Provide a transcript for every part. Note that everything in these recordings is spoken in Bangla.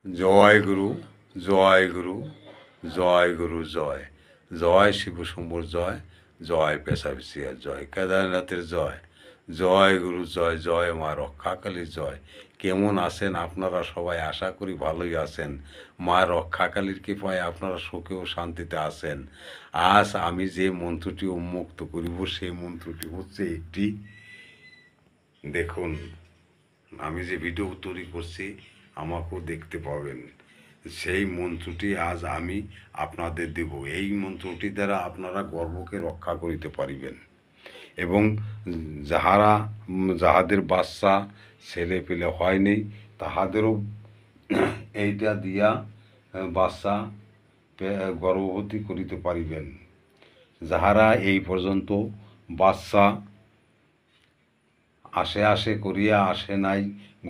জয় গুরু, জয় গুরু, জয় গুরু, জয় জয় শিব শম্ভুর জয়, জয় পেশাবিশিয়ার জয়, কেদারনাথের জয়, জয় গুরু জয়, জয় মা রক্ষাকালীর জয়। কেমন আছেন আপনারা সবাই? আশা করি ভালোই আছেন। মা রক্ষাকালীর কৃপায় আপনারা সুখে ও শান্তিতে আছেন। আজ আমি যে মন্ত্রটি উন্মুক্ত করিব সেই মন্ত্রটি হচ্ছে একটি, দেখুন আমি যে ভিডিও তৈরি করছি আমাকেও দেখতে পাবেন। সেই মন্ত্রটি আজ আমি আপনাদের দেব। এই মন্ত্রটি দ্বারা আপনারা গর্ভকে রক্ষা করিতে পারিবেন এবং যাহাদের বাচ্চা ছেলে পেলে হয়নি তাহাদেরও এইটা দিয়া বাচ্চা গর্ভবতী করিতে পারিবেন। যাহারা এই পর্যন্ত বাচ্চা আসে আসে করিয়া আসে নাই,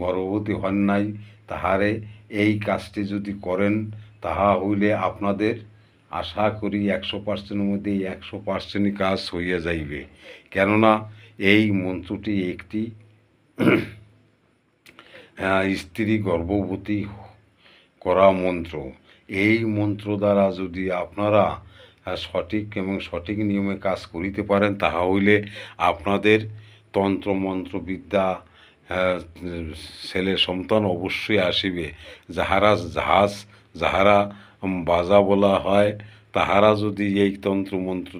গর্ভবতী হন নাই, তাহারে এই কাজটি যদি করেন তাহা হইলে আপনাদের আশা করি 100%-এর মধ্যে 100%ই কাজ হইয়া যাইবে। কেননা এই মন্ত্রটি একটি স্ত্রী গর্ভবতী করা মন্ত্র। এই মন্ত্র দ্বারা যদি আপনারা সঠিক এবং সঠিক নিয়মে কাজ করিতে পারেন তাহা হইলে আপনাদের তন্ত্রমন্ত্র বিদ্যা ছেলে সন্তান অবশ্যই আসিবে। যাহারা বাজা বলা হয় তাহারা যদি এই তন্ত্রমন্ত্র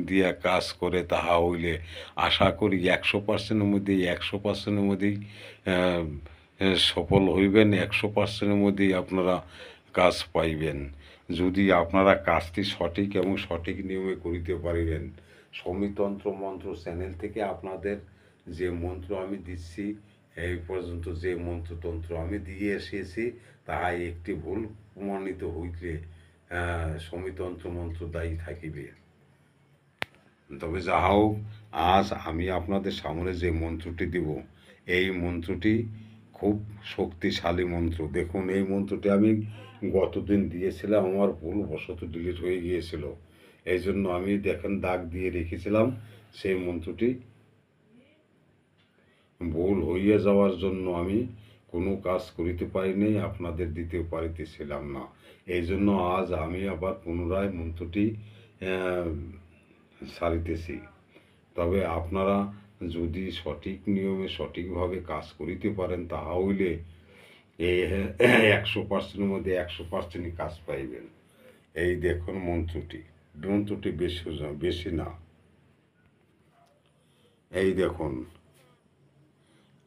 দিয়া কাজ করে তাহা হইলে আশা করি 100%-এর মধ্যেই 100%-এর মধ্যেই সফল হইবেন। 100%-এর মধ্যেই আপনারা কাজ পাইবেন যদি আপনারা কাজটি সঠিক এবং সঠিক নিয়মে করিতে পারিবেন। সমিতন্ত্র মন্ত্র চ্যানেল থেকে আপনাদের যে মন্ত্র আমি দিচ্ছি, এই পর্যন্ত যে মন্ত্রতন্ত্র আমি দিয়ে এসেছি তাহা একটি ভুল প্রমাণিত হইলে সমিতন্ত্র মন্ত্র দায়ী থাকিবে। তবে যা হোক, আজ আমি আপনাদের সামনে যে মন্ত্রটি দিব এই মন্ত্রটি খুব শক্তিশালী মন্ত্র। দেখুন এই মন্ত্রটি আমি গতদিন দিয়েছিলাম, আমার ভুলবশত ডিলিট হয়ে গিয়েছিল, এই জন্য আমি দেখেন দাগ দিয়ে রেখেছিলাম। সেই মন্ত্রটি ভুল হইয়া যাওয়ার জন্য আমি কোনো কাজ করিতে পারিনি, আপনাদের দিতে পারিতেছিলাম না। এই জন্য আজ আমি আবার পুনরায় মন্ত্রটি সারিতেছি। তবে আপনারা যদি সঠিক নিয়মে সঠিকভাবে কাজ করিতে পারেন তাহা হইলে এই 100%-এর মধ্যে 100%ই কাজ পাইবেন। এই দেখুন মন্ত্রটি বেশি না। এই দেখুন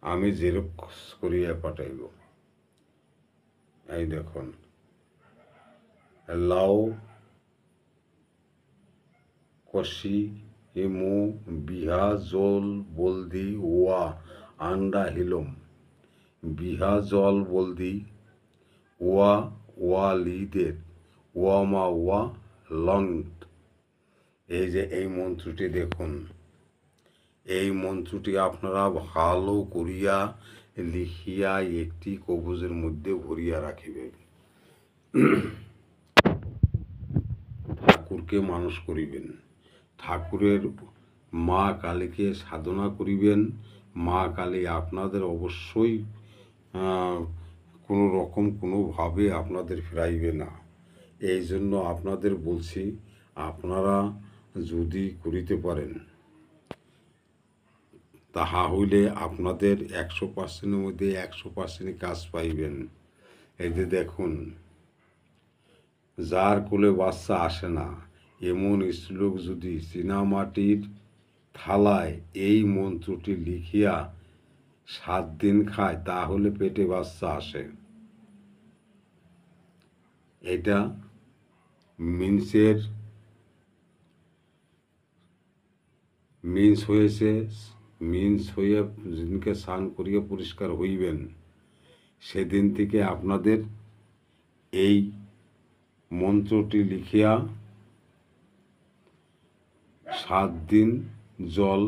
আমি জেরক্স করিয়া পাঠাইব। এই দেখুন, লাউ কষি হেমু বিহা জল বলদি ওয়া আন্ডা হিলম বিহা জল বলদি ওয়া ওয়া লিদের ওয়া মা ওয়া লঙ্গ। এই যে এই মন্ত্রটি দেখুন, এই মন্ত্রটি আপনারা ভালো করিয়া লিখিয়া একটি কবজের মধ্যে ভরিয়া রাখিবেন। ঠাকুরকে মানুষ করিবেন, ঠাকুরের মা কালীকে সাধনা করিবেন। মা কালী আপনাদের অবশ্যই কোনো রকম কোনোভাবে আপনাদের ফিরাইবে না। এই জন্য আপনাদের বলছি আপনারা যদি করিতে পারেন তাহা হইলে আপনাদের 100%-এর মধ্যে 100%ই কাজ পাইবেন। এই যে দেখুন, যার কোলে বাচ্চা আসে না এমন স্ত্রীলোক যদি চীনামাটির থালায় এই মন্ত্রটি লিখিয়া 7 দিন খায় তাহলে পেটে বাচ্চা আসে। এটা মিন্স হয়ে যেদিনকে স্নান করিয়া পরিষ্কার হইবেন সেদিন থেকে আপনাদের এই মন্ত্রটি লিখিয়া 7 দিন জল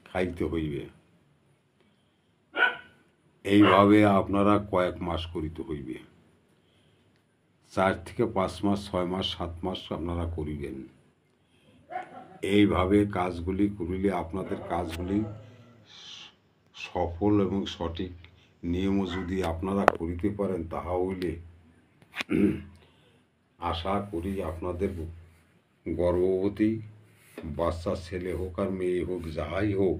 খাইতে হইবে। এইভাবে আপনারা কয়েক মাস করিতে হইবে, 4 থেকে 5 মাস, 6 মাস, 7 মাস আপনারা করিবেন। এইভাবে কাজগুলি করিলে আপনাদের কাজগুলি সফল এবং সঠিক নিয়মও যদি আপনারা করিতে পারেন, তাহা হইলে আশা করি আপনাদের গর্ভবতী বাচ্চা ছেলে হোক আর মেয়ে হোক, যাহাই হোক,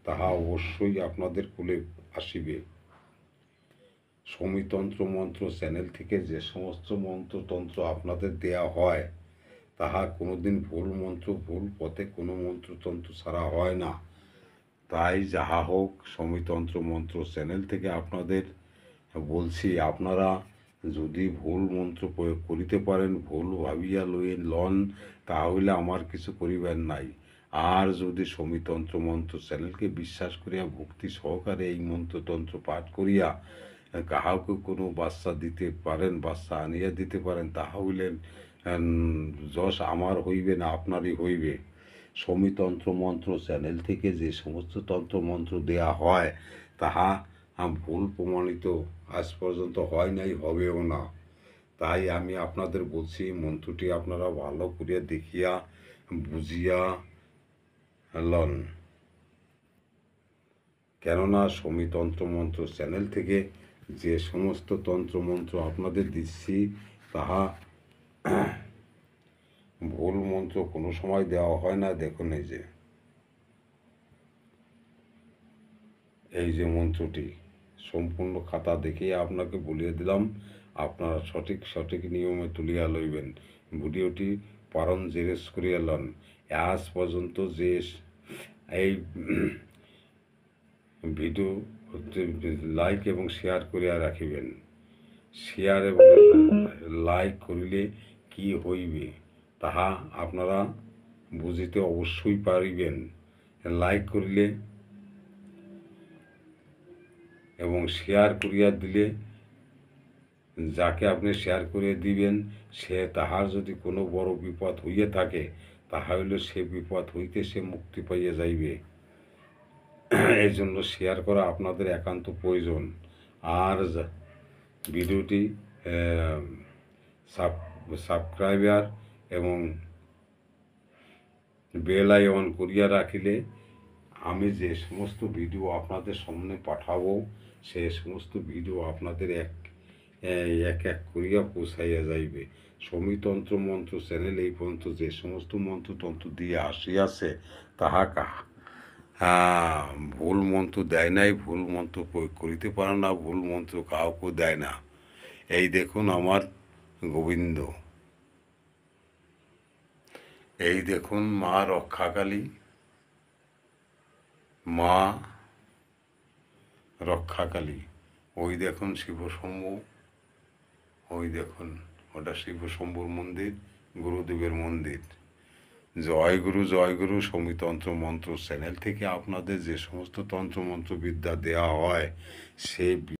তাহা অবশ্যই আপনাদের কোলে আসিবে। সমীতন্ত্র মন্ত্র চ্যানেল থেকে যে সমস্ত মন্ত্রতন্ত্র আপনাদের দেয়া হয়, তাহা কোনোদিন ভুল মন্ত্র, ভুল পথে কোনো মন্ত্রতন্ত্র ছাড়া হয় না। তাই যাহা হোক, সমীতন্ত্র মন্ত্র চ্যানেল থেকে আপনাদের বলছি, আপনারা যদি ভুল মন্ত্র প্রয়োগ করিতে পারেন, ভুল ভাবিয়া লন, তাহলে আমার কিছু করিবেন নাই। আর যদি সমীতন্ত্র মন্ত্র চ্যানেলকে বিশ্বাস করিয়া ভক্তি সহকারে এই মন্ত্রতন্ত্র পাঠ করিয়া কাহাকে কোনো বাচ্চা দিতে পারেন, বাচ্চা আনিয়া দিতে পারেন, তাহা হইলে যশ আমার হইবে না, আপনারই হইবে। সমীতন্ত্র মন্ত্র চ্যানেল থেকে যে সমস্ত তন্ত্র মন্ত্র দেয়া হয়, তাহা ভুল প্রমাণিত আজ পর্যন্ত হয় নাই, হবেও না। তাই আমি আপনাদের বলছি, মন্ত্রটি আপনারা ভালো করিয়া দেখিয়া বুঝিয়া লন। কেননা সমীতন্ত্র মন্ত্র চ্যানেল থেকে যে সমস্ত তন্ত্রমন্ত্র আপনাদের দিচ্ছি, তাহা ভুল মন্ত্র কোনো সময় দেওয়া হয় না। দেখুন, এই যে মন্ত্রটি সম্পূর্ণ খাতা দেখিয়ে আপনাকে বলিয়ে দিলাম, আপনারা সঠিক নিয়মে তুলিয়া লইবেন। ভিডিওটি পারণ জেরেস করিয়া লন। আজ পর্যন্ত যে এই ভিডিও লাইক এবং শেয়ার করিয়া রাখিবেন। শেয়ার এবং লাইক করিলে কি হইবে, তাহা আপনারা বুঝিতে অবশ্যই পারিবেন। লাইক করিলে এবং শেয়ার করিয়া দিলে, যাকে আপনি শেয়ার করিয়া দিবেন, সে তাহার যদি কোনো বড় বিপদ হইয়া থাকে, তাহা হইলে সে বিপদ হইতে সে মুক্তি পাইয়া যাইবে। এই জন্য শেয়ার করা আপনাদের একান্ত প্রয়োজন। আর ভিডিওটি সাবস্ক্রাইবার এবং বেল আইকন করিয়া রাখিলে আমি যে সমস্ত ভিডিও আপনাদের সামনে পাঠাবো, সে সমস্ত ভিডিও আপনাদের এক এক করিয়া পৌঁছাইয়া যাইবে। সমীতন্ত্র মন্ত্র চ্যানেল এই পর্যন্ত যে সমস্ত মন্ত্রতন্ত্র দিয়ে আসিয়াছে, তাহা ভুল মন্ত্র দেয় নাই, ভুল মন্ত্র প্রয়োগ করিতে পারে না, ভুল মন্ত্র কাউকে দেয় না। এই দেখুন আমার গোবিন্দ, এই দেখুন মা রক্ষাকালী, মা রক্ষাকালী, ওই দেখুন শিবশম্ভু, ওই দেখুন ওটা শিবশম্ভুর মন্দির, গুরুদেবের মন্দির। জয় গুরু সমীতন্ত্র মন্ত্র চ্যানেল থেকে আপনাদের যে সমস্ত তন্ত্রমন্ত্র বিদ্যা দেওয়া হয়, সেই